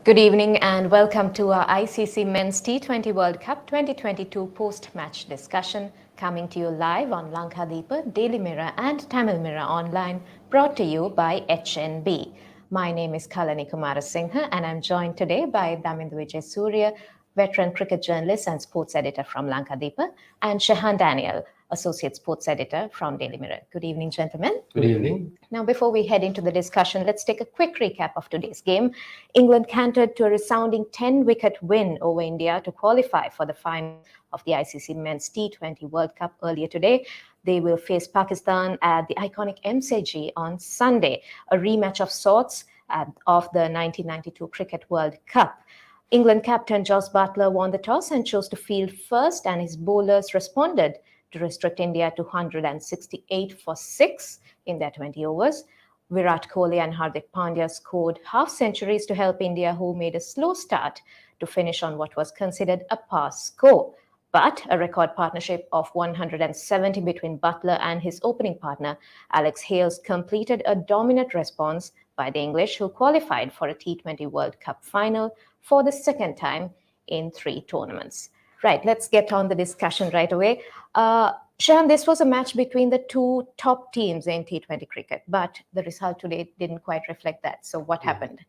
Good evening and welcome to our ICC Men's T20 World Cup 2022 post-match discussion, coming to you live on Lankadeepa, Daily Mirror and Tamil Mirror online, brought to you by HNB. My name is Kalani Kumarasinghe and I'm joined today by Daminda Wijesuriya, veteran cricket journalist and sports editor from Lankadeepa, and Shehan Daniel, associate sports editor from Daily Mirror. Good evening, gentlemen. Good evening. Now, before we head into the discussion, let's take a quick recap of today's game. England cantered to a resounding 10-wicket win over India to qualify for the final of the ICC Men's T20 World Cup earlier today. They will face Pakistan at the iconic MCG on Sunday, a rematch of sorts of the 1992 Cricket World Cup. England captain Jos Buttler won the toss and chose to field first, and his bowlers responded to restrict India to 168 for 6 in their 20 overs. Virat Kohli and Hardik Pandya scored half centuries to help India, who made a slow start to finish on what was considered a pass score. But a record partnership of 170 between Buttler and his opening partner, Alex Hales, completed a dominant response by the English, who qualified for a T20 World Cup final for the second time in 3 tournaments. Right, let's get on the discussion right away. Shehan, this was a match between the two top teams in T20 cricket, but the result today didn't quite reflect that. So what happened?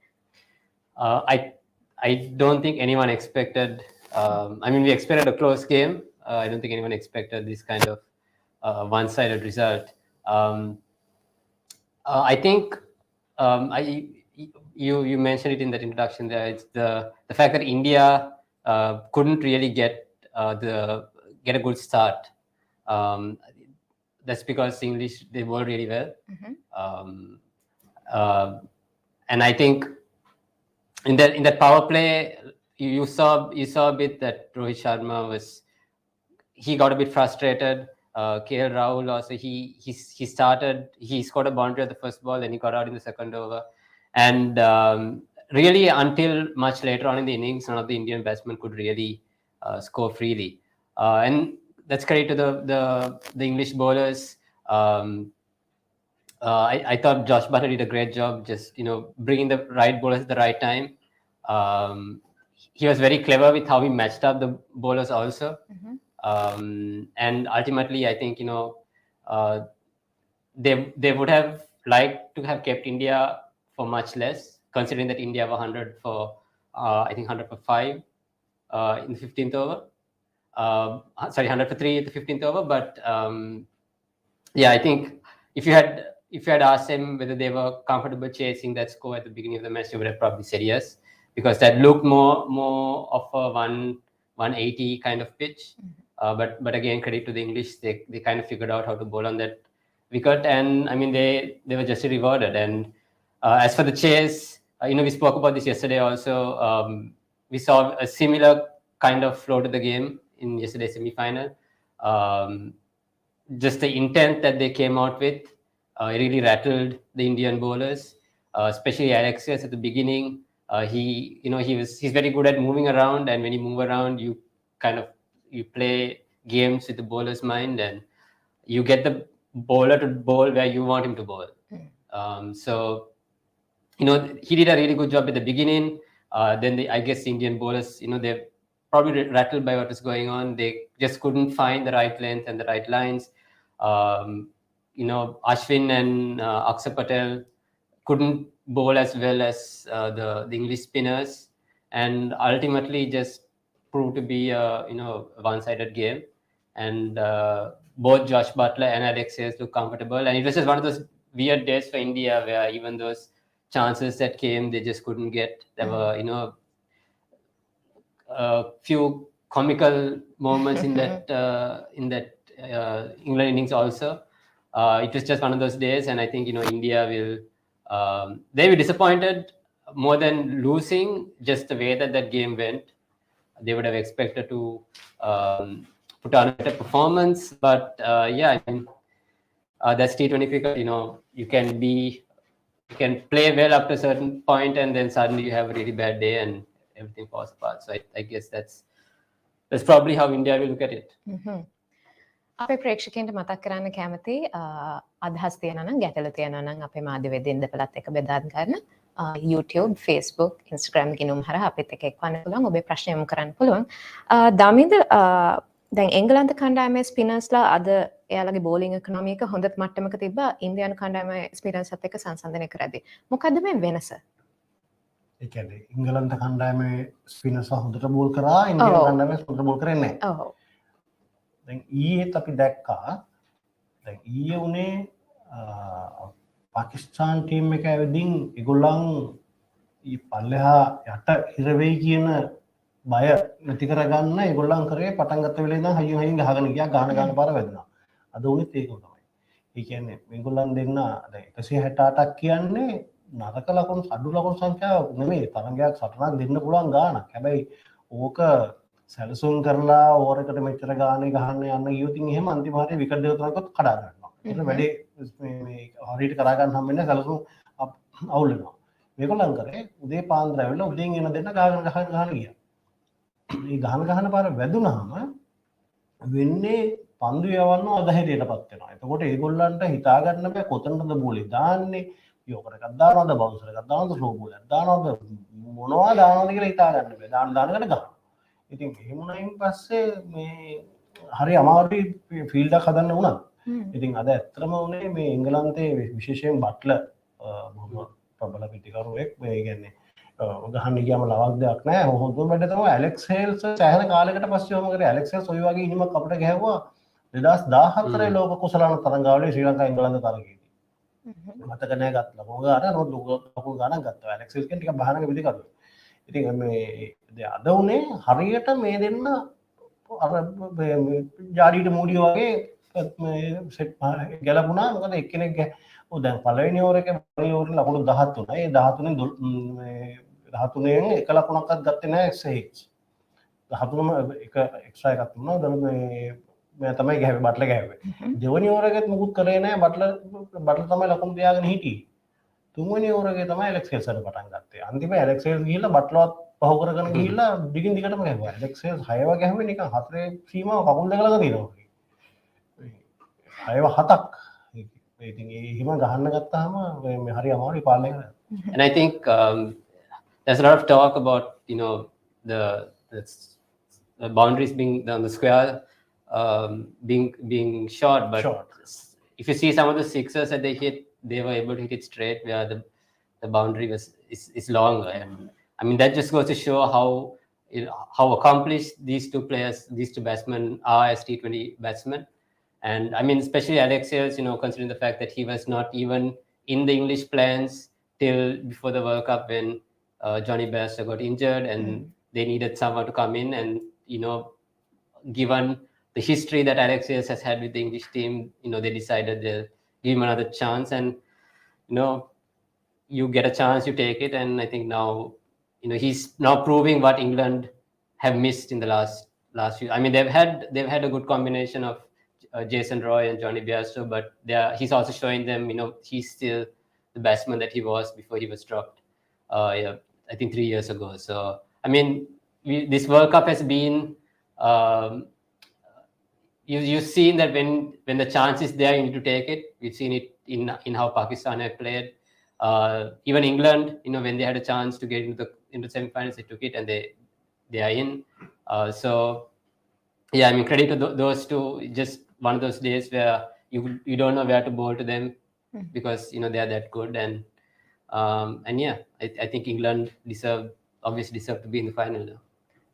I don't think anyone expected. We expected a close game. I don't think anyone expected this kind of one-sided result. I think you mentioned it in that introduction there. It's the fact that India couldn't really get a good start. That's because English, they bowled really well. And I think in that power play, you saw a bit that Rohit Sharma he got a bit frustrated. KL Rahul also, he scored a boundary at the first ball, and he got out in the second over. And really, until much later on in the innings, none of the Indian batsmen could really score freely. And that's credit to the English bowlers. I thought Josh Buttler did a great job, just bringing the right bowlers at the right time. He was very clever with how he matched up the bowlers also. And ultimately, I think they would have liked to have kept India for much less, considering that India were 100 for 100 for 5 in the 15th over. 100 for 3 at the 15th over. But I think if you had asked them whether they were comfortable chasing that score at the beginning of the match, they would have probably said yes, because that looked more of a 180 kind of pitch. But again, credit to the English, they kind of figured out how to bowl on that wicket, and they were just rewarded. And as for the chase, we spoke about this yesterday also. We saw a similar kind of flow to the game in yesterday's semi-final. Just the intent that they came out with really rattled the Indian bowlers, especially Alex Hales at the beginning. He's very good at moving around, and when you move around, you play games with the bowler's mind, and you get the bowler to bowl where you want him to bowl. So he did a really good job at the beginning. Then I guess the Indian bowlers, they're probably rattled by what was going on. They just couldn't find the right length and the right lines. Ashwin and Akshar Patel couldn't bowl as well as the English spinners, and ultimately just proved to be a one-sided game. And both Josh Buttler and Alex Hales looked comfortable, and it was just one of those weird days for India where even those chances that came, they just couldn't get. There were a few comical moments in that England innings also. It was just one of those days, and I think India they were disappointed more than losing, just the way that game went. They would have expected to put on a better performance, but that's T20 cricket. You can play well up to a certain point, and then suddenly you have a really bad day and everything falls apart. So I guess that's probably how India will look at it. අපේ ප්‍රේක්ෂකයන්ට මතක් කරන්න කැමති අදහස් තියෙනවා නම් ගැටලු තියෙනවා නම් අපේ මාධ්‍යවේදීන් දෙපළත් එක්ක බෙදා ගන්න YouTube, Facebook, Instagram ගිණුම් හරහා අපිත් එක්ක එක්වන්න පුළුවන්. ඔබේ ප්‍රශ්න යොමු කරන්න පුළුවන්. දමින්ද දැන් එංගලන්ත කණ්ඩායමේ ස්පිනර්ස්ලා අද එයාලගේ බෝලිං ඉකොනොමි එක හොඳ මට්ටමක තිබ්බා ඉන්දියානු කණ්ඩායමේ ස්පිනර්ස්ත් එක්ක සංසන්දනය කරද්දී. මොකද්ද මේ වෙනස? ඒ කියන්නේ ඉංගලන්ත කණ්ඩායමේ ස්පිනර්ස් හොඳට බෝල් කරා ඉන්දියානු කණ්ඩායමේ හොඳට බෝල් කරන්නේ නැහැ. ඔව්. දැන් ඊයේත් අපි දැක්කා දැන් ඊයේ උනේ පාකිස්තාන් ටීම් එක ඇවිදින් ඒගොල්ලන් ඊ පල්ලෙහා යට හිර වෙයි කියන බය නැති කරගන්න ඒගොල්ලන් කරේ පටන් ගත්ත වෙලේ ඉඳන් හයියෙන් හයියෙන් ගහගෙන ගියා ගාන පාර වැදුනා. අද උනේත් ඒකම තමයි. ඒ කියන්නේ මේගොල්ලන් දෙන්න දැන් 168ක් කියන්නේ නරක ලකුණු අඩු ලකුණු සංඛ්‍යාව නෙමෙයි තරංගයක් සටනක් දෙන්න පුළුවන් ගානක්. හැබැයි ඕක සැලසුම් කරලා ඕවර් එකට මෙච්චර ගානේ ගහන්න යන්න ගියොත් එහෙම අන්තිම හරිය විකට් දෙක තුනක්වත් කඩා ගන්නවා. ඒක වැඩි මේ හරියට කරා ගන්න හම්බෙන්නේ සැලසුම් අවුල් වෙනවා. මේගොල්ලන් කරේ උදේ පාන්දර ඇවිල්ලා උදේන් එන දෙන්න ගහන ගියා. මේ ගහන පාර වැදුනහම වෙන්නේ පන්දු යවන්න අධෛර්යයටපත් වෙනවා. එතකොට ඒගොල්ලන්ට හිතා ගන්න බෑ කොතනද බෝලේ දාන්නේ, යෝකර එකක් දානවද, බවුන්සර් එකක් දානවද, ස්ලෝ බෝල් එකක් දානවද, මොනවා දානවද කියලා හිතා ගන්න බෑ. දානකට ගහනවා. ඉතින් එහෙම වුණායින් පස්සේ මේ හරි අමාරුයි ෆීල්ඩ් එකක් හදන්න වුණා. ඉතින් අද ඇත්තටම උනේ මේ එංගලන්තයේ විශේෂයෙන් බට්ලර් බොහොම ප්‍රබල පිටිකරුවෙක්. මේ කියන්නේ ගහන්න ගියාම ලවක් දෙයක් නැහැ. හොඳම වැඩ තමයි ඇලෙක්ස් හේල්ස් සෑහෙන කාලයකට පස්සේ වම කරේ. ඇලෙක්ස් හේල්ස් ඔය වගේ ඉනිමක් අපිට ගැහුවා 2014 ලෝක කුසලාන තරඟාවලියේ ශ්‍රී ලංකා එංගලන්ත තරගයේදී. මතක නැහැ ගත්තා. මොකද අර ලොකු ගානක් ගත්තා. ඇලෙක්ස් හේල්ස් කියන්නේ ටිකක් බහනක පිටිකරුවෙක්. ඉතින් මේ අද උනේ හරියට මේ දෙන්න අර ජාඩීට මූඩිය වගේ සෙට් ගැලපුණා. මොකද එක්කෙනෙක් දැන් පළවෙනි ඕවර් එකේ පළවෙනි ඕවරේ ලකුණු 13යි. ඒ 13න් එක ලකුණක්වත් ගත්තේ නැහැ එක්ස්. 13ම එක එක්ස්ට්‍රා එකක් දුන්නා. දැන් මේ තමයි ගැහුවේ බට්ලර් ගැහුවේ. දෙවෙනි ඕවර් එකෙත් මුකුත් කරේ නැහැ. බට්ලර් තමයි ලකුණු තියාගෙන හිටියේ. තුන්වෙනි ඕවර් එකේ තමයි ඇලෙක්ස් හේල්ස් පටන් ගත්තේ. අන්තිමේ ඇලෙක්ස් හේල්ස් ගිහිල්ලා බට්ලර්වත් පහු කරගෙන ගිහිල්ලා දිගින් දිගටම ගැහුවා. ඇලෙක්ස් හේල්ස් 6ව ගැහුවේ නිකන් 4 සීමාව කකුල් දෙක ළඟ තියෙනවා. 6ව 7ක්. ඉතින් ඒ හිම ගහන්න ගත්තාම මේ හරි අමාරුයි පාලනය කරන්න. And I think there's a lot of talk about the boundaries being on the square being short, but if you see some of the sixers that they hit, they were able to hit it straight where the boundary is longer. And I mean that just goes to show how accomplished these two batsmen are as T20 batsmen. And I mean especially Alex Hales, considering the fact that he was not even in the English plans till before the World Cup when Johnny Bairstow got injured and they needed someone to come in, and given the history that Alex Hales has had with the English team, they decided they'll give him another chance. And you get a chance, you take it. And I think now he's now proving what England have missed in the last few. I mean they've had a good combination of Jason Roy and Johnny Bairstow, but he's also showing them he's still the batsman that he was before he was dropped I think 3 years ago. So I mean this World Cup has been you've seen that when the chance is there, you need to take it. We've seen it in how Pakistan have played. Even England, when they had a chance to get into semi-finals, they took it and they are in. So yeah, I mean credit to those two. Just one of those days where you don't know where to bowl to them because they are that good. And yeah, I think England obviously deserve to be in the final now.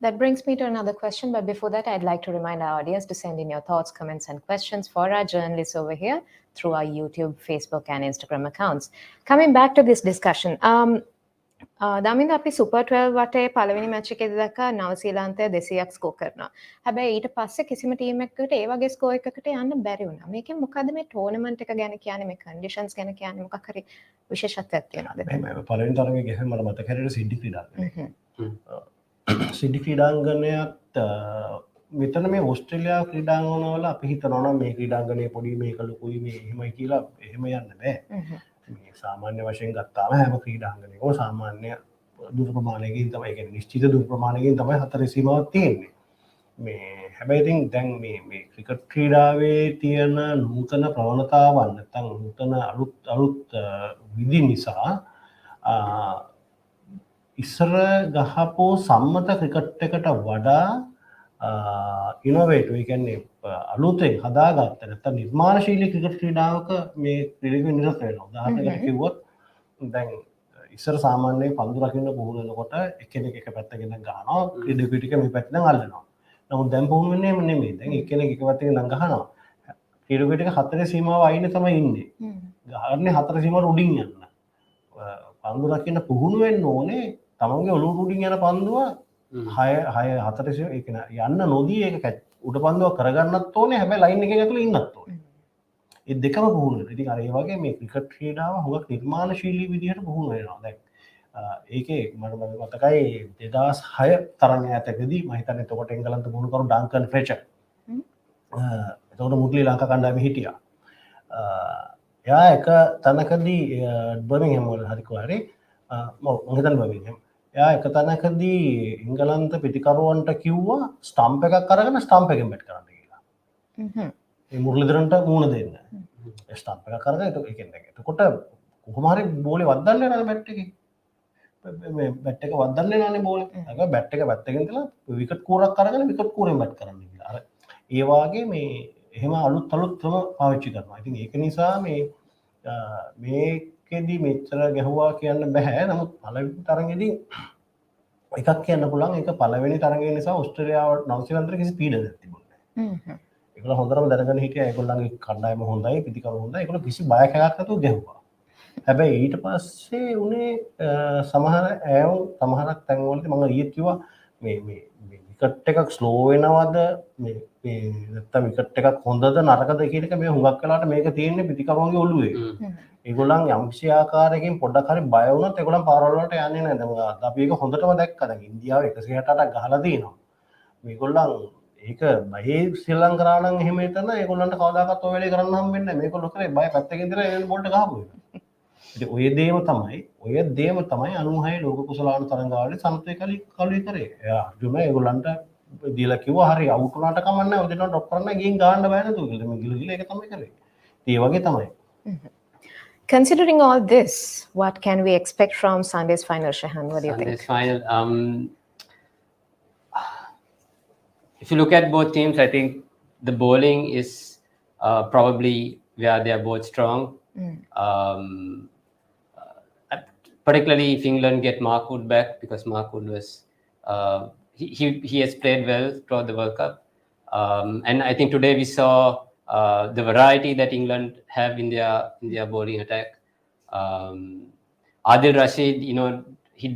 That brings me to another question, but before that, I'd like to remind our audience to send in your thoughts, comments, and questions for our journalists over here through our YouTube, Facebook, and Instagram accounts. Coming back to this discussion, Daminda අපි Super 12 වටේ පළවෙනි match එකේදී දැක්කා නවසීලන්තය 200ක් score කරනවා. හැබැයි ඊට පස්සේ කිසිම ටීම් එකකට ඒ වගේ ස්කෝර් එකකට යන්න බැරි වුණා. මේකෙන් මොකද්ද මේ ටෝර්නමන්ට් එක ගැන කියන්නේ, මේ කන්ඩිෂන්ස් ගැන කියන්නේ මොකක් හරි විශේෂත්වයක් තියෙනවද? පළවෙනි තරගයේ ගැහුවේ මට මතක හැටියට සිඩ්නි ක්‍රීඩාංගණය. සිඩ්නි ක්‍රීඩාංගණයත් මෙතන මේ ඕස්ට්‍රේලියාව ක්‍රීඩාංගණවල අපි හිතනවා නම් මේ ක්‍රීඩාංගණය පොඩි මේක ලොකුයි මේ එහෙමයි කියලා එහෙම යන්න බෑ. මේ සාමාන්‍ය වශයෙන් ගත්තාම හැම ක්‍රීඩාංගණයකම සාමාන්‍ය දුර ප්‍රමාණයකින් තමයි, කියන්නේ නිශ්චිත දුර ප්‍රමාණයකින් තමයි 4 සීමාවක් තියෙන්නේ. මේ හැබැයි ඉතින් දැන් මේ ක්‍රිකට් ක්‍රීඩාවේ තියෙන නූතන ප්‍රවණතාවන් නැත්නම් නූතන අලුත් විදි නිසා ඉස්සර ගහපු සම්මත ක්‍රිකට් එකට වඩා ඉනොවේටිව් ඒ කියන්නේ අලුතෙන් හදාගත්ත නැත්නම් නිර්මාණශීලී ක්‍රිකට් ක්‍රීඩාවක මේ ක්‍රීඩකයෝ නිරත වෙනවා. උදාහරණයකට කිව්වොත් දැන් ඉස්සර සාමාන්‍යයෙන් පන්දු රකින්න පුහුණු වෙනකොට එක්කෙනෙක් එක පැත්තකින් ගහනවා ක්‍රීඩකයෝ ටික මේ පැත්තෙන් අල්ලනවා. නමුත් දැන් පුහුණු වෙන්නේ නෙමෙයි. දැන් එක්කෙනෙක් එක පැත්තකින් ගහනවා. ක්‍රීඩකයෝ ටික හතරේ සීමාව අයිනේ තමයි ඉන්නේ. ගහන්නේ හතර සීමාවට උඩින් යන්න. පන්දු රකින්න පුහුණු වෙන්න ඕනේ තමන්ගේ ඔළුව උඩින් යන පන්දුව 6 4 යන්න නොදී ඒක උඩ පන්දුව කරගන්නත් ඕනේ. හැබැයි ලයින් එකේ ඇතුලේ ඉන්නත් ඕනේ. ඒ දෙකම පුහුණු වෙනවා. ඉතින් අර ඒ වගේ මේ ක්‍රිකට් ක්‍රීඩාව හුඟක් නිර්මාණශීලී විදිහට පුහුණු වෙනවා. දැන් ඒකේ මට මතකයි 2006 තරඟ ඈතකදී මම හිතන්නේ එතකොට එංගලන්ත පුහුණුකරු ඩංකන් ෆ්ලෙචර් එතකොට මුස්ලිම් ලංකා කණ්ඩායමේ හිටියා. එයා එක තැනකදී බර්මින්ගම් වල හරි කොහරි මම හිතන්නේ බර්මින්ගම් එයා එක තැනකදී එංගලන්ත පිටිකරුවන්ට කිව්වා ස්ටම්ප් එකක් අරගෙන ස්ටම්ප් එකෙන් බැට් කරන්න කියලා. ඒ මුරලිදරන්ට මූණ දෙන්න. ඒ ස්ටම්ප් එකක් අරගෙන එතකොට කොහොම හරි බෝලේ වද්දන්නේ නැහැ බැට් එකේ. මේ බැට් එක වද්දන්නේ නැහනේ බෝලේ. ඒක බැට් එක පැත්තකින් දාලා විකට් කූරක් අරගෙන විකට් කූරෙන් බැට් කරන්න කියලා. අර ඒ වාගේ මේ එහෙම අලුත් ක්‍රම පාවිච්චි කරනවා. ඉතින් ඒක නිසා මේකෙදි මෙච්චර ගැහුවා කියන්න බෑ. නමුත් පළවෙනි තරගෙදී එකක් කියන්න පුළුවන්. ඒක පළවෙනි තරගය නිසා ඕස්ට්‍රේලියාව නවසීලන්තට කිසි පීඩනයක් තිබුණේ නැහැ. ඒගොල්ලෝ හොඳටම දැනගෙන හිටියා ඒගොල්ලන්ගේ කණ්ඩායම හොඳයි, පිටිකරු හොඳයි. ඒගොල්ලෝ කිසි බයක් එකක් නැතුව ගැහුවා. හැබැයි ඊට පස්සේ උනේ සමහරක් තැන්වලදී මම ඊයේ කිව්වා මේ විකට් එකක් ස්ලෝ වෙනවද මේ නැත්තම් විකට් එකක් හොඳද නරකද කියන එක මේ හුඟක් වෙලාවට මේක තියෙන්නේ පිටිකරුවන්ගේ ඔළුවේ. ඒගොල්ලන් යම්කිසි ආකාරයකින් පොඩ්ඩක් හරි බය වුණොත් ඒගොල්ලන් පාරවල් වලට යන්නේ නැහැ. දැන් අපි ඒක හොඳටම දැක්කා. දැන් ඉන්දියාව 168ක් ගහලා තියෙනවා. මේගොල්ලන් ඒක බයේ ශ්‍රී ලංකාව නම් එහෙම හිටන ඒගොල්ලන්ට කවදාකවත් ඔය වැඩේ කරන්න හම්බෙන්නේ නැහැ. මේගොල්ලෝ කරේ බය පැත්තකින් ඉඳලා එන බෝල්ට ගහපු එක. ඉතින් ඔය දේම තමයි 96 ලෝක කුසලාන තරංගාවලේ සමතේ කලුයි කරේ. එයා අර්ජුන ඒගොල්ලන්ට දීලා කිව්වා හරි අවුට් වුණාට කමක් නැහැ. ඔතන ඩොප් කරන්න ගිහින් ගහන්න බෑ නේද කියලා. මේ ගිල ඒක තමයි කරේ. ඒ වගේ තමයි. Considering all this, what can we expect from Sunday's final, Shehan? What do you think? Sunday's final, if you look at both teams, I think the bowling is probably where they are both strong. Particularly if England get Mark Wood back, because Mark Wood was he has played well throughout the World Cup, and I think today we saw the variety that England have in their bowling attack. Adil Rashid, he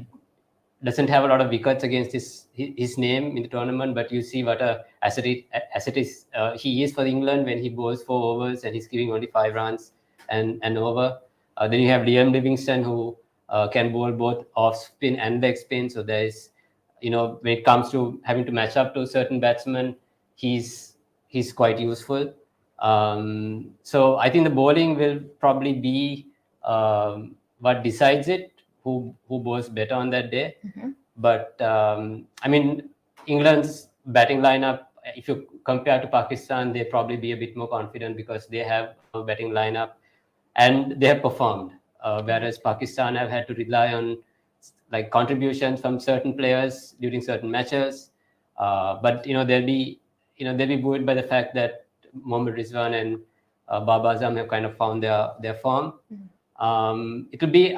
doesn't have a lot of wickets against his name in the tournament, but you see what a asset is he is for England when he bowls 4 overs and he's giving only 5 runs and over. Then you have Liam Livingstone who can bowl both off spin and leg spin. So there is, when it comes to having to match up to certain batsmen, he's quite useful. So I think the bowling will probably be what decides it, who bowls better on that day. But I mean, England's batting lineup, if you compare to Pakistan, they probably be a bit more confident because they have a batting lineup and they have performed. Whereas Pakistan have had to rely on like contributions from certain players during certain matches. But they'll be buoyed by the fact that Mohammad Rizwan and Baba Azam have kind of found their form. It will be,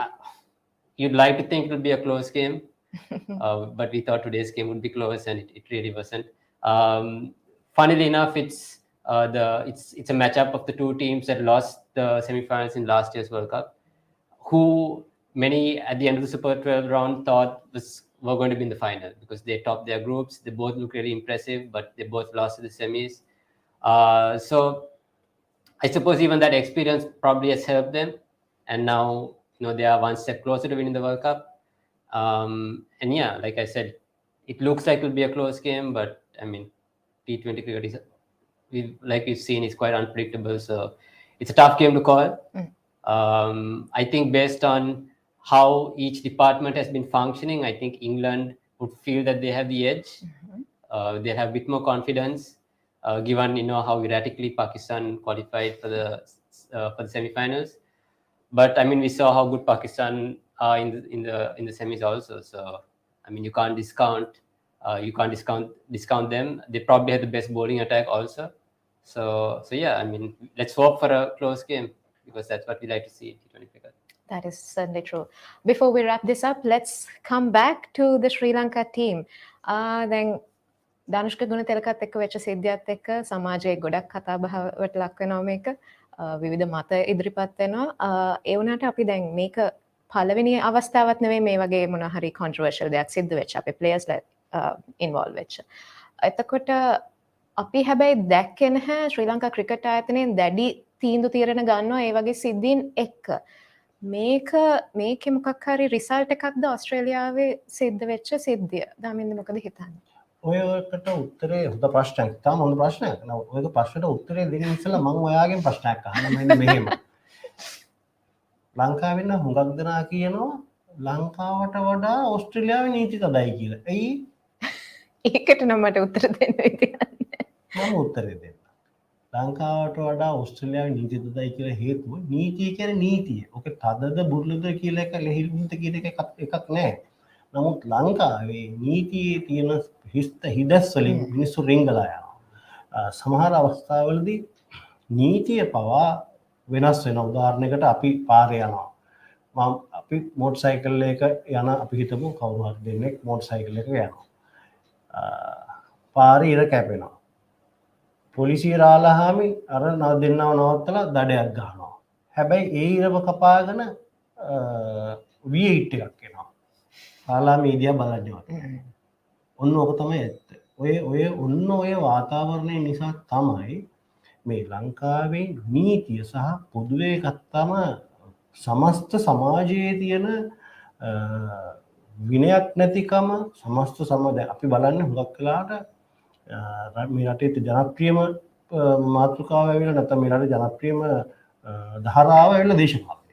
you'd like to think it will be a close game, but we thought today's game would be close, and it really wasn't. Funnily enough, it's a matchup of the two teams that lost the semi-finals in last year's World Cup, who many at the end of the Super 12 round thought were going to be in the final because they topped their groups. They both look really impressive, but they both lost to the semis. So I suppose even that experience probably has helped them, and now they are one step closer to winning the World Cup. And yeah, like I said, it looks like it will be a close game, but I mean, T20 cricket is, like we've seen, is quite unpredictable. So it's a tough game to call. I think based on how each department has been functioning, I think England would feel that they have the edge. they'll have a bit more confidence, given how erratically Pakistan qualified for the semi-finals. But I mean, we saw how good Pakistan are in the semis also. So I mean, you can't discount them. They probably have the best bowling attack also. So yeah, I mean, let's hope for a close game because that's what we like to see in T20 cricket. That is certainly true. Before we wrap this up, let's come back to the Sri Lanka team. Then Dhanushka ගුණතිලකත් එක්ක වෙච්ච සිද්ධියත් එක්ක සමාජයේ ගොඩක් කතා බහවට ලක් වෙනවා මේක. විවිධ මත ඉදිරිපත් වෙනවා. ඒ වුණාට අපි දැන් මේක පළවෙනි අවස්ථාවක් නෙවෙයි මේ වගේ මොන හරි controversial දෙයක් සිද්ධ වෙච්ච අපේ players involve වෙච්ච. එතකොට අපි හැබැයි දැක්කේ නැහැ ශ්‍රී ලංකා ක්‍රිකට් ආයතනයෙන් දැඩි තීන්දුව తీරන ගන්නවා ඒ වගේ සිද්ධීන් එක්ක. මේකේ මොකක් හරි රිසල්ට් එකක්ද ඕස්ට්‍රේලියාවේ සිද්ධ වෙච්ච සිද්ධිය. දමින්ද මොකද හිතන්නේ? ඔයකට උත්තරේ හොඳ ප්‍රශ්නයක්. තාම හොඳ ප්‍රශ්නයක්. ඔයක ප්‍රශ්නට උත්තරේ දෙන්න ඉස්සෙල්ලා මම ඔයාගෙන් ප්‍රශ්නයක් අහන්න මෙන්න මෙහෙම. ලංකාවෙන්න හුඟක් දෙනා කියනවා ලංකාවට වඩා ඕස්ට්‍රේලියාවේ නීති තදයි කියලා. ඇයි? ඒකට නම් මට උත්තර දෙන්න විදියක් නැහැ. මම උත්තරේ දෙන්න. ලංකාවට වඩා ඕස්ට්‍රේලියාවේ නීති තදයි කියලා හේතුව නීතිය කියන්නේ නීතිය. ඔක තදද බුරුලද කියලා එක ලෙහිල්මින්ත කියන එකක් නැහැ. නමුත් ලංකාවේ නීතියේ තියෙන හිදස් වලින් මිනිස්සු රිංගලා යනවා. සමහර අවස්ථාවලදී නීතිය පවා වෙනස් වෙන. උදාහරණයකට අපි පාරේ යනවා. අපි මෝටර් සයිකල් එක යන අපි හිතමු කවුරු හරි දෙන්නෙක් මෝටර් සයිකල් එක යනවා. පාරේ ඉර කැපෙනවා. පොලිසිය රාලහාමි අර දෙන්නව නවත්තලා දඩයක් ගන්නවා. හැබැයි ඒ ඉරව කපාගෙන V8 එකක් එනවා. රාලා මීඩියා බලනවා. ඔන්න ඕක තමයි ඇත්ත. ඔන්න ඔය වාතාවරණය නිසා තමයි මේ ලංකාවේ නීතිය සහ පොදුවේ ගත්තම සමස්ත සමාජයේ තියෙන විනයක් නැතිකම සමස්ත සමාජය අපි බලන්නේ හුඟක් වෙලාට මේ රටේ ජනප්‍රියම මාතෘකාව ඇවිල්ලා නැත්නම් මේ රටේ ජනප්‍රියම ධාරාව ඇවිල්ලා දේශපාලනය.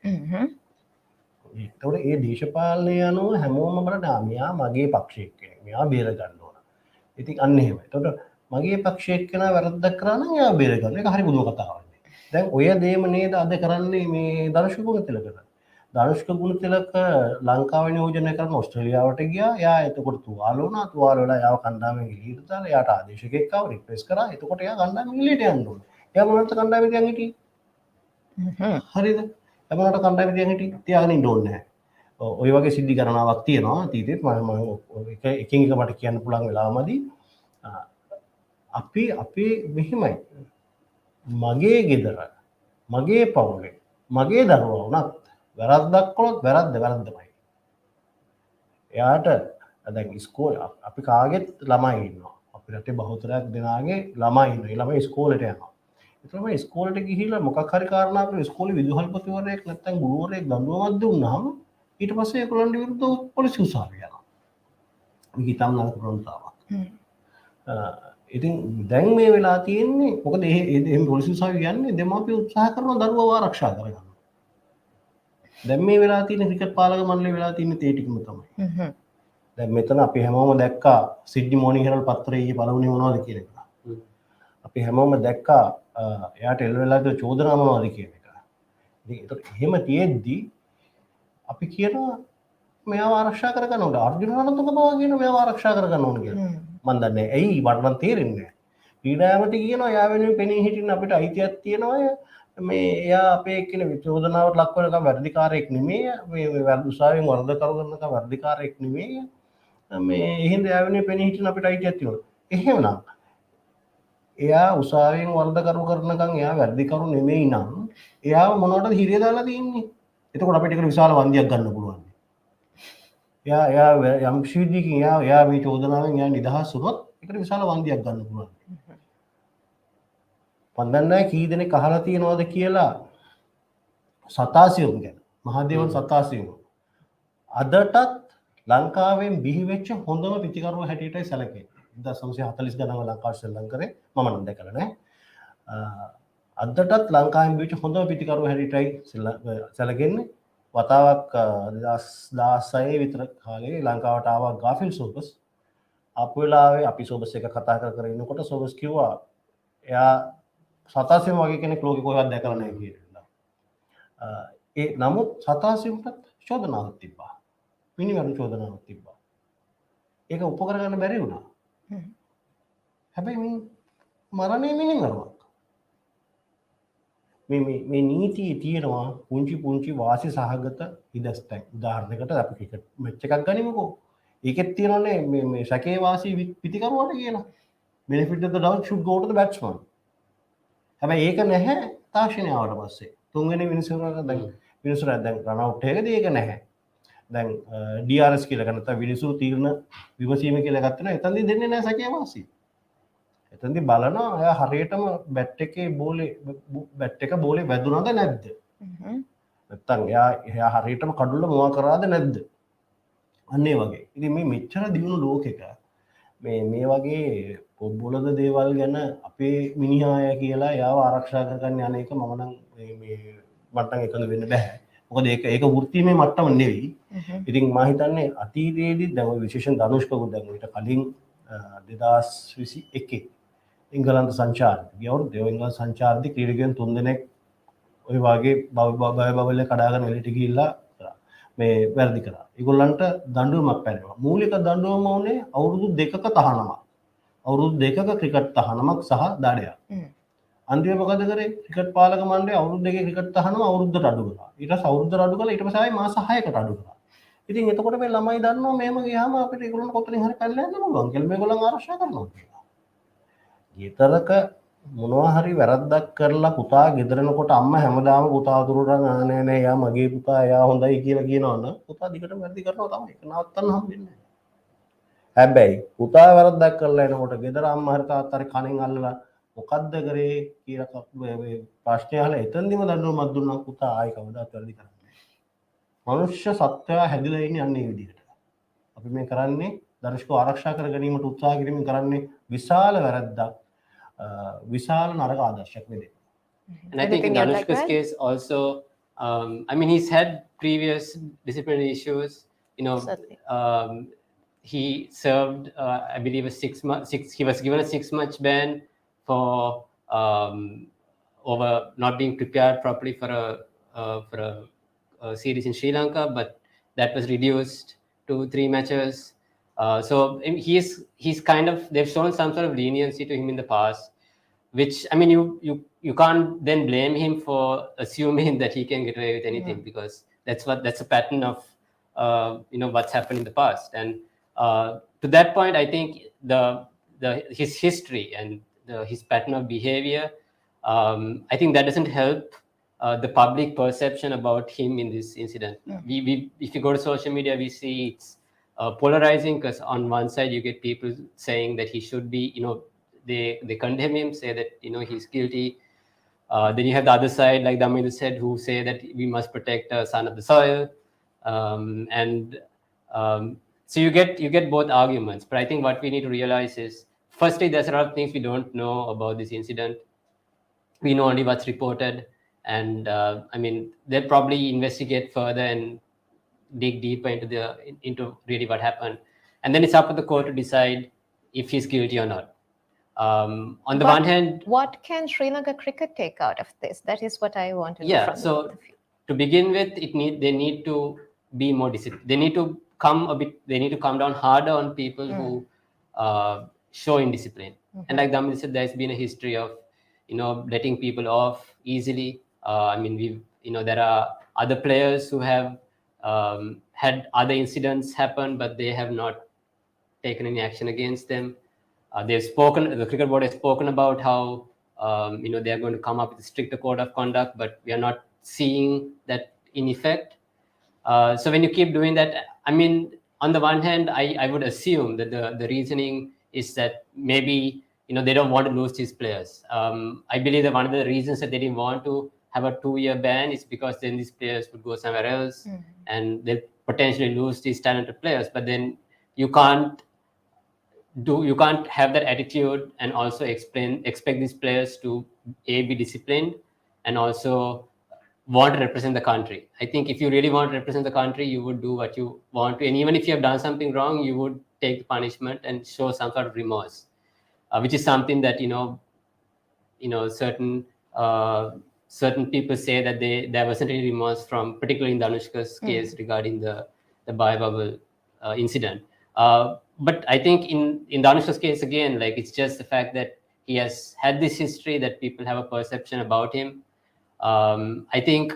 ඒතකොට ඒ දේශපාලනය අනුව හැමෝම බලනවා මෙයා මගේ පක්ෂයක් කෙනෙක්. මෙයා බේර ගන්න ඕන. ඉතින් අන්න එහෙමයි. එතකොට මගේ පක්ෂයක් කෙනා වැරද්දක් කරා නම් එයා බේර ගන්න. ඒක හරි බුදුම කතාවක්. දැන් ඔය දේම නේද අද කරන්නේ මේ ධනුෂ්ක ගුණතිලකට. ධනුෂ්ක ගුණතිලක ලංකාවේ නියෝජනය කරන ඕස්ට්‍රේලියාවට ගියා. එයා එතකොට තුවාල වුණා. තුවාල වෙලා යාව කණ්ඩායමෙන් එළියට දාලා එයාට ආදේශකෙක් ආව රික්වෙස්ට් කරා. එතකොට එයා කණ්ඩායමෙන් එළියට යන්න ඕනේ. එයා මොනවද කණ්ඩායමෙන් තියන් හිටියේ? හරිද? එමනට කණ්ඩායම තියන් හිටියේ තියාගෙන ඉන්න ඕනේ නැහැ. ඔය වගේ සිද්ධි ගණනාවක් තියෙනවා. අතීතෙත් මම එකින් එක මට කියන්න පුළුවන් වෙලාවමදී අපි මෙහිමයි මගේ ගෙදර මගේ පවුලේ මගේ දරුවා වුණත් වැරද්දක් කළොත් වැරද්දමයි. එයාට දැන් ඉස්කෝලේ අපි කාගෙත් ළමයි ඉන්නවා. අපි රටේ බහුතරයක් දෙනාගේ ළමයි ඉන්නවා. ඒ ළමයි ඉස්කෝලේට යනවා. ඒතරම ඉස්කෝලේට ගිහිල්ලා මොකක් හරි කාරණාවක ඉස්කෝලේ විදුහල්පතිවරයෙක් නැත්නම් ගුරුවරයෙක් දඬුවමක් දුන්නාම ඊට පස්සේ ඒගොල්ලන්ට විරුද්ධව පොලිසිය උසාවිය යනවා. මේක ඉතාම නරක ප්‍රවණතාවක්. ඉතින් දැන් මේ වෙලා තියෙන්නේ මොකද එහෙම පොලිසිය උසාවිය යන්නේ දෙමාපිය උත්සාහ කරන දරුවව ආරක්ෂා කරගන්න. දැන් මේ වෙලා තියෙන ක්‍රිකට් පාලක මණ්ඩලය වෙලා තියෙන තේ ටිකම තමයි. දැන් මෙතන අපි හැමෝම දැක්කා සිඩ්නි මෝර්නිං හෙරල්ඩ් පත්‍රයේ පළවෙනි මොනවද කියන එක. අපි හැමෝම දැක්කා එයාට එල්ල වෙලා තියෙන චෝදනා මොනවද කියන එක. ඉතින් ඒක එහෙම තියෙද්දි අපි කියනවා මෙයාව ආරක්ෂා කරගන්න ඕනේ. අර්ජුන රණතුංග බව කියනවා මෙයාව ආරක්ෂා කරගන්න ඕනේ කියලා. මම දන්නේ ඇයි මට නම් තේරෙන්නේ නැහැ. ක්‍රීඩායමති කියනවා යා වෙනුවෙන් පෙනී හිටින්න අපිට අයිතියක් තියෙනවා. මේ එයා අපේ එක්කෙනෙක් චෝදනාවට ලක් වෙනකම් වැඩිකාරයෙක් නෙමෙයි. මේ වැරදි උසාවියෙන් වරද කරනකම් වැඩිකාරයෙක් නෙමෙයි. මේ එහෙනම් එයා වෙනුවෙන් පෙනී හිටින්න අපිට අයිතියක් තියෙනවා. එහෙමනම් එයා උසාවියෙන් වරද කරනකම් එයා වැඩිකරු නෙමෙයි නම් එයාව මොනවටද හිරිය දාලා තියෙන්නේ? එතකොට අපිට ඒක විශාල වන්දියක් ගන්න පුළුවන්. එයා යම් ශීදීකින් එයා මේ චෝදනාවෙන් එයා නිදහස් වුණොත් ඒකට විශාල වන්දියක් ගන්න පුළුවන්. මම දන්නේ නැහැ කී දෙනෙක් අහලා තියෙනවද කියලා සතාසියුම් ගැන. මහදේවන් සතාසියුම්. අදටත් ලංකාවෙන් බිහි වෙච්ච හොඳම පිටිකරුව හැටියටයි සැලකෙන්නේ. 1940 ගණන්වල ලංකාව ශ්‍රී ලංකාවේ මම නම් දැකලා නැහැ. අදටත් ලංකාවෙන් බිහි වෙච්ච හොඳම පිටිකරුව හැටියටයි සැලකෙන්නේ. වතාවක් 2016 විතර කාලේ ලංකාවට ආවා ගාෆිල් සෝපස්. ආපු වෙලාවේ අපි සෝබස් එක කතා කර ඉන්නකොට සෝබස් කිව්වා එයා සතාසියම වගේ කෙනෙක් ලෝකෙ කොහෙවත් දැකලා නැහැ කියලා. ඒ නමුත් සතාසියමට චෝදනාවක් තිබ්බා. මිනිමරු චෝදනාවක් තිබ්බා. ඒක උපකර ගන්න බැරි වුණා. හැබැයි මරණය මිනිමරුවක්. මේ නීතියේ තියෙනවා පුංචි වාසි සහගත ඉදස්තැන්. උදාහරණයකට අපි ක්‍රිකට් මැච් එකක් ගනිමුකෝ. ඒකෙත් තියෙනවානේ මේ සැකේ වාසි පිටිකරුවට කියලා. benefit of the doubt should go to the batsman. හැබැයි ඒක නැහැ තාක්ෂණය ආවට පස්සේ. තුන්වෙනි මිනිසුන්ට දැන් රන් අවුට් එකකදී ඒක නැහැ. දැන් DRS කියලා ගන්න නැත්නම් විනිසු තීරණ විමසීම කියලා ගත්තා. එතනදී දෙන්නේ නැහැ සැකේ වාසි. එතනදී බලනවා එයා හරියටම බැට් එක බෝලේ වැදුනද නැද්ද? නැත්නම් එයා හරියටම කඩුල්ල මොවා කරාද නැද්ද? අන්න ඒ වගේ. ඉතින් මේ මෙච්චර දියුණු ලෝකෙක මේ වගේ පොබ්බොලද දේවල් ගැන අපේ මිනිහාය කියලා එයාව ආරක්ෂා කරගන්න යන එක මම නම් මේ මට නම් එකඟ වෙන්න බෑ. මොකද ඒක වෘත්තීමේ මට්ටම නෙවෙයි. ඉතින් මම හිතන්නේ අතීතයේදී දැන් ඔය විශේෂයෙන් ධනුෂ්කකුත් දැන් ඊට කලින් 2021 ඉංගලන්ත සංචාරය ගියවරුද්දේ ඉංගලන්ත සංචාරදී ක්‍රීඩකයන් 3 දෙනෙක් ඔය වගේ බබල් කඩාගෙන එළියට ගිහිල්ලා මේ වැරදි කරා. ඒගොල්ලන්ට දඬුවමක් පැනනවා. මූලික දඬුවම උනේ අවුරුදු 2ක තහනමක්. අවුරුදු 2ක ක්‍රිකට් තහනමක් සහ දඩයක්. අන්තිම මොකද කරේ? ක්‍රිකට් පාලක මණ්ඩලය අවුරුදු 2කේ ක්‍රිකට් තහනම අවුරුද්දට අඩු කරා. ඊට පස්සේ අවුරුද්දට අඩු කරලා ඊට පස්සේ ආයේ මාස 6කට අඩු කරා. ඉතින් එතකොට මේ ළමයි දන්නවා මෙහෙම ගියාම අපිට ඒගොල්ලන් කොතනින් හරි පැනලා යන්න පුළුවන් කියලා මේගොල්ලන් ආරක්ෂා කරනවා කියලා. ඊතරක මොනවා හරි වැරද්දක් කරලා පුතා ගෙදරනකොට අම්මා හැමදාම පුතා අතුරුට නෑ යා මගේ පුතා එයා හොඳයි කියලා කියනවනම් පුතා දිගටම වැරදි කරනවා තමයි. ඒක නවත්තන්න හම්බෙන්නේ නෑ. හැබැයි පුතා වැරද්දක් කරලා එනකොට ගෙදර අම්මා හරි තාත්තා හරි කණෙන් අල්ලලා මොකද්ද කරේ කියලා මේ ප්‍රශ්නය අහලා එතනදිම දඬුවමක් දුන්නා පුතා ආයි කවදාවත් වැරදි කරන්නේ නෑ. මනුෂ්‍ය සත්‍යය හැදිලා ඉන්නේ අන්නේ විදිහට. අපි මේ කරන්නේ දර්ශකව ආරක්ෂා කර ගැනීමට උත්සාහ කිරීමෙන් කරන්නේ විශාල වැරද්දක්. විශාල නරක ආදර්ශයක් වෙන්නේ. And I think in Anushka's case also, I mean, he's had previous disciplinary issues. You know, he served, I believe, he was given a 6-month ban for over not being prepared properly for a series in Sri Lanka, but that was reduced to 3 matches. So he's kind of, they've shown some sort of leniency to him in the past, which, I mean, you can't then blame him for assuming that he can get away with anything, because that's a pattern of what's happened in the past. And to that point, I think his history and his pattern of behavior, I think that doesn't help the public perception about him in this incident. If you go to social media, we see it's polarizing, because on one side you get people saying that he should be, they condemn him, say that he's guilty. Then you have the other side, like Daminda said, who say that we must protect the son of the soil. So you get both arguments. But I think what we need to realize is, firstly, there's a lot of things we don't know about this incident. We know only what's reported, and I mean, they'll probably investigate further and dig deeper into really what happened, and then it's up to the court to decide if he's guilty or not. On the one hand, what can Sri Lanka cricket take out of this? That is what I want to know. Yeah, so to begin with, they need to be more disciplined. They need to come down harder on people who show indiscipline. And like Daminda said, there's been a history of letting people off easily. I mean, there are other players who have had other incidents happen, but they have not taken any action against them. The cricket board has spoken about how they are going to come up with a stricter code of conduct, but we are not seeing that in effect. So when you keep doing that, I mean, on the one hand, I would assume that the reasoning is that maybe they don't want to lose these players. I believe that one of the reasons that they didn't want to have a 2-year ban is because then these players would go somewhere else and they'll potentially lose these talented players. But then you can't have that attitude and also expect these players to be disciplined and also want to represent the country. I think if you really want to represent the country, you would do what you want to, and even if you have done something wrong, you would take the punishment and show some sort of remorse, which is something that certain people say that there wasn't any remorse from, particularly in Danushka's case regarding the bio-bubble incident. But I think in Danushka's case, again, like, it's just the fact that he has had this history that people have a perception about him. I think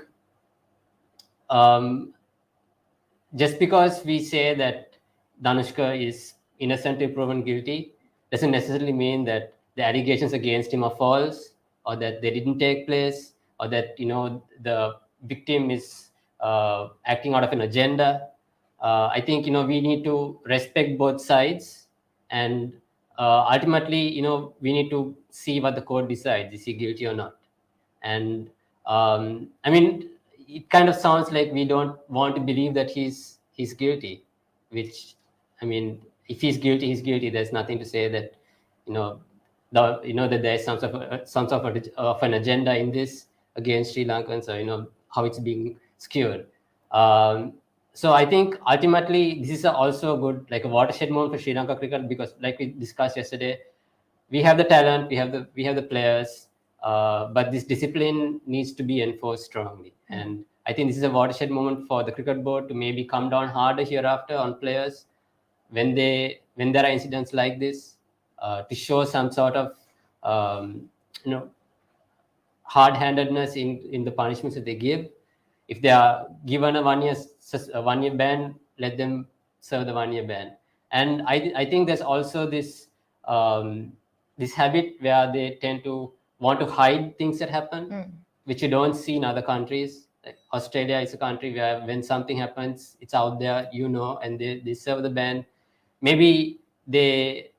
just because we say that Danushka is innocently proven guilty doesn't necessarily mean that the allegations against him are false, or that they didn't take place, or that the victim is acting out of an agenda. I think we need to respect both sides, and ultimately we need to see what the court decides. Is he guilty or not? And I mean, it kind of sounds like we don't want to believe that he's guilty, which, I mean, if he's guilty, he's guilty. There's nothing to say that that there's some sort of an agenda in this against Sri Lankans, or how it's being skewed. So I think ultimately this is also good, like, a watershed moment for Sri Lanka cricket, because, like we discussed yesterday, we have the talent, we have the players, but this discipline needs to be enforced strongly. And I think this is a watershed moment for the cricket board to maybe come down harder hereafter on players when there are incidents like this, to show some sort of hard-handedness in the punishments that they give. If they are given a one-year ban, let them serve the 1-year ban. And I think there's also this habit where they tend to want to hide things that happen, which you don't see in other countries. Like Australia is a country where when something happens, it's out there, and they serve the ban. Maybe they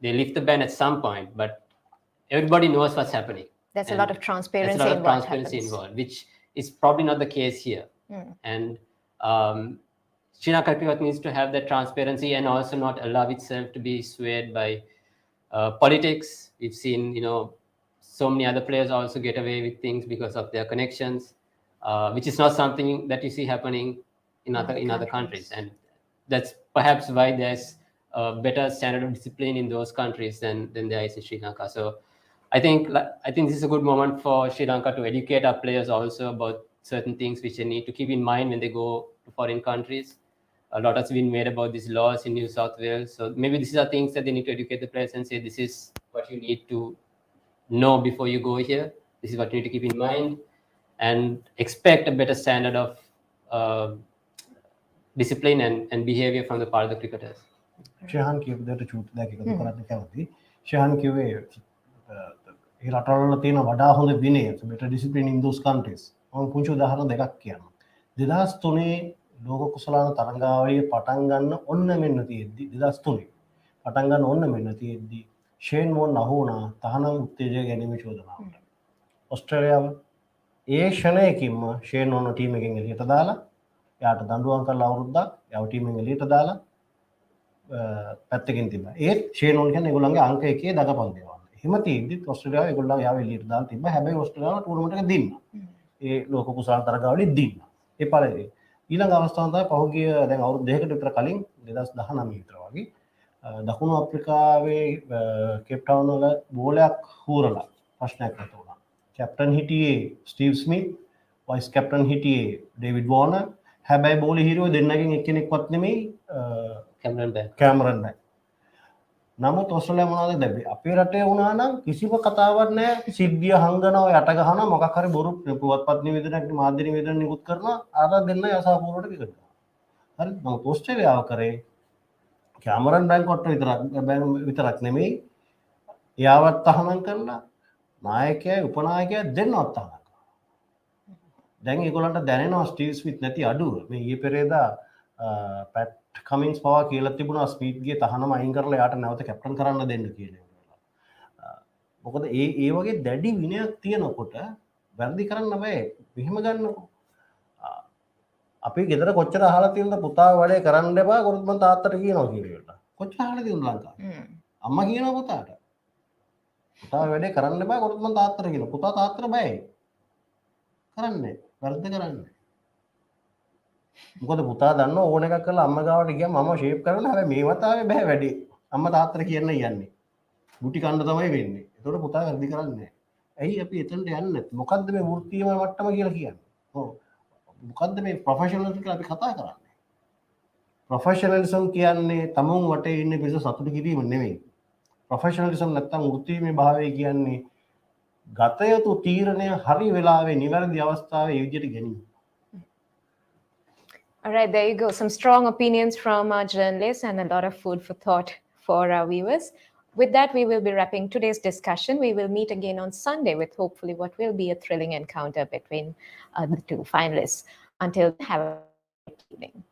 lift the ban at some point, but everybody knows what's happening. There's a lot of transparency involved, which is probably not the case here. And Sri Lanka cricket needs to have that transparency and also not allow itself to be swayed by politics. We've seen, so many other players also get away with things because of their connections, which is not something that you see happening in other countries. And that's perhaps why there's a better standard of discipline in those countries than there is in Sri Lanka. So I think this is a good moment for Sri Lanka to educate our players also about certain things which they need to keep in mind when they go to foreign countries. A lot has been made about these laws in New South Wales. So maybe these are things that they need to educate the players and say, this is what you need to know before you go here. This is what you need to keep in mind, and expect a better standard of discipline and behavior from the part of the cricketers. Shehan කියපු දෙයට චූට් දෙයක් එකතු කරන්න කැමතියි. Shehan කිව්වේ ඒ රටවල තියෙන වඩා හොඳ විනය, better discipline in those countries. මම පුංචි උදාහරණ දෙකක් කියන්නම්. 2003 ලෝක කුසලාන තරඟාවලිය පටන් ගන්න ඔන්න මෙන්න තියෙද්දි 2003 පටන් ගන්න ඔන්න මෙන්න තියෙද්දි ෂේන් වෝන් අහු වුණා තහනම් උත්තේජය ගැනීම චෝදනාවට. ඔස්ට්‍රේලියාව ඒ ෂණයකින්ම ෂේන් වෝන් ටීම් එකෙන් එළියට දාලා එයාට දඬුවම් කරලා අවුරුද්දක් එයාව ටීම් එකෙන් එළියට දාලා පැත්තකින් තිබ්බා. ඒත් ෂේන් වෝන් කියන්නේ ඒගොල්ලන්ගේ අංක 1 දගපන් දේවල්. එහෙම තියෙද්දිත් ඔස්ට්‍රේලියාව ඒගොල්ලන්ව එයාව එළියට දාලා තිබ්බා. හැබැයි ඔස්ට්‍රේලියාව ටූර්නමන්ට් එක දින්නා. ඒ ලෝක කුසලාන තරඟාවලිය දින්නා. ඒ පළවෙනි. ඊළඟ අවස්ථාව තමයි පහුගිය දැන් අවුරුදු දෙකකට විතර කලින් 2019 විතර වගේ දකුණු අප්‍රිකාවේ කේප් ටවුන් වල බෝලයක් හූරලා ප්‍රශ්නයක් ඇති වුණා. කැප්ටන් හිටියේ ස්ටීව් ස්මිත්, වයිස් කැප්ටන් හිටියේ ඩේවිඩ් වෝනර්. හැබැයි බෝලේ හීරෝ දෙන්නගෙන් එක්කෙනෙක්වත් නෙමෙයි කැමරන් බෑන්. නමුත් ඔස්ට්‍රේලියාව මොනවද දැබ්බේ? අපේ රටේ වුණා නම් කිසිම කතාවක් නැහැ. සිද්ධිය හංගනවා, යට ගහනවා, මොකක් හරි බොරු පුවත්පත් නිවේදනයක් මාධ්‍ය නිවේදන නිකුත් කරනවා. අර දෙන්න යසාපුරට විකරනවා. හරි. නමුත් ඔස්ට්‍රේලියාව කරේ කැමරන් බෑන් කොට විතරක් නෙමෙයි. එයාවත් තහනම් කරලා නායකයා උපනායකයා දෙන්නවත් තහනම් කරනවා. දැන් ඒගොල්ලන්ට දැනෙනවා ස්ටීව් ස්මිත් නැති අඩුව. මේ ඊයේ පෙරේදා පැට් කමින්ස් පවා කියලා තිබුණා ස්මීත්ගේ තහනම අයින් කරලා යාට නැවත කැප්ටන් කරන්න දෙන්න කියලා. මොකද ඒ වගේ දැඩි විනයක් තියෙනකොට වැරදි කරන්න බෑ. මෙහෙම ගන්නකො. අපි ගෙදර කොච්චර අහලා තියෙනද පුතා වැඩේ කරන්න එපා කරුත් මං තාත්තට කියනවා කියලා. කොච්චර අහලා තියෙනද ලංකාවේ? අම්මා කියනවා පුතාට. පුතා වැඩේ කරන්න එපා කරුත් මං තාත්තට කියනවා. පුතා තාත්තට බයයි. කරන්නේ. වැරද්ද කරන්නේ. මොකද පුතා දන්න ඕන එකක් කරලා අම්ම ගාවට ගියාම මම ෂේප් කරනවා හැබැයි මේ වතාවේ බෑ වැඩි අම්මා තාත්තට කියන්න යන්නේ ගුටි කන්න තමයි වෙන්නේ ඒතකොට පුතා වැඩි කරන්නේ නැහැ ඇයි අපි එතනට යන්නේ නැත්තේ මොකද්ද මේ වෘත්තීය මට්ටම කියලා කියන්නේ ඔව් මොකද්ද මේ ප්‍රොෆෙෂනල්ස් කියලා අපි කතා කරන්නේ ප්‍රොෆෙෂනලිසම් කියන්නේ තමුන් වටේ ඉන්න පිරිස සතුටු කිරීම නෙමෙයි ප්‍රොෆෙෂනලිසම් නැත්තම් වෘත්තීය භාවය කියන්නේ ගත යුතු තීරණය හරි වෙලාවේ නිවැරදි අවස්ථාවේ ඒ විදිහට ගැනීම All right, there you go. Some strong opinions from our journalists and a lot of food for thought for our viewers. With that, we will be wrapping today's discussion. We will meet again on Sunday with hopefully what will be a thrilling encounter between the two finalists. Until then, have a great evening.